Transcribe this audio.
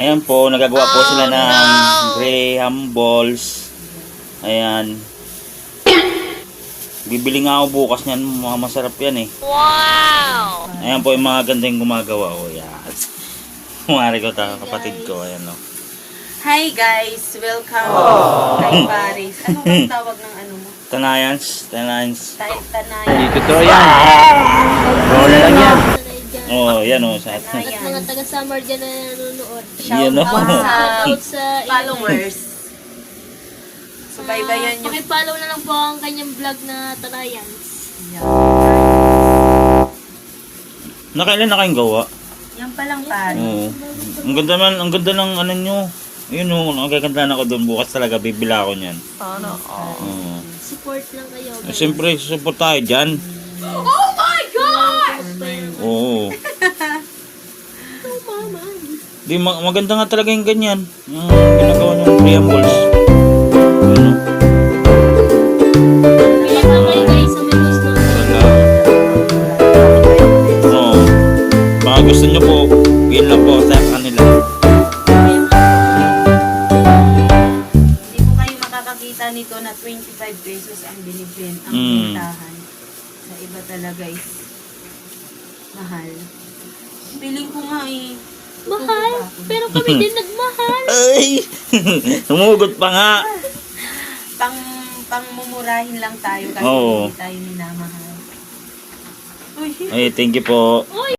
Ayan po, nagagawa po sila ng graham balls. Ayan. Bibili nga ako bukas niyan, mga masarap yan eh. Wow! Ayan po yung mga gandang gumagawa ko. Yan. Kumari ko kapatid ko. Ayan o. Hi guys! Welcome kay Paris. Ano bang tawag ng ano mo? Tanayans. Tanayan. Dito yan. Rola lang yan. Oh, yan o. Sa At mga taga-summer dyan na nanonood. Yan o. Shoutout sa Followers. Subaybayan nyo. Pakipollow na lang po ang kanyang vlog na Tanayans. Nakailan na kayong gawa? Yan palang Paris. Oo. Ang ganda ng ano nyo. Yun o, nakaganda na ako doon. Bukas talaga, bibila ako niyan. Sana Oo. Support lang kayo. Siyempre, support tayo dyan. Oh my God! Oo. Oh, mama. Di, maganda nga talaga yung ganyan. Yung ginagawa nyo ng graham balls. Yun o. Kaya pa kayo guys sa may gusto. Wala. Oo. Baka gusto nyo po, yun lang po sa kanila. Hindi po kayo makakakita nito na 25 pesos ang binibin, ang bintahan. Sa iba talaga is mahal. Piling ko nga eh. Mahal. Pero kami din nagmahal. Ay! Sumugot pa nga. Pangmumurahin lang tayo kasi Oo. hindi tayo minamahal. Uy, Ay, thank you po. Uy!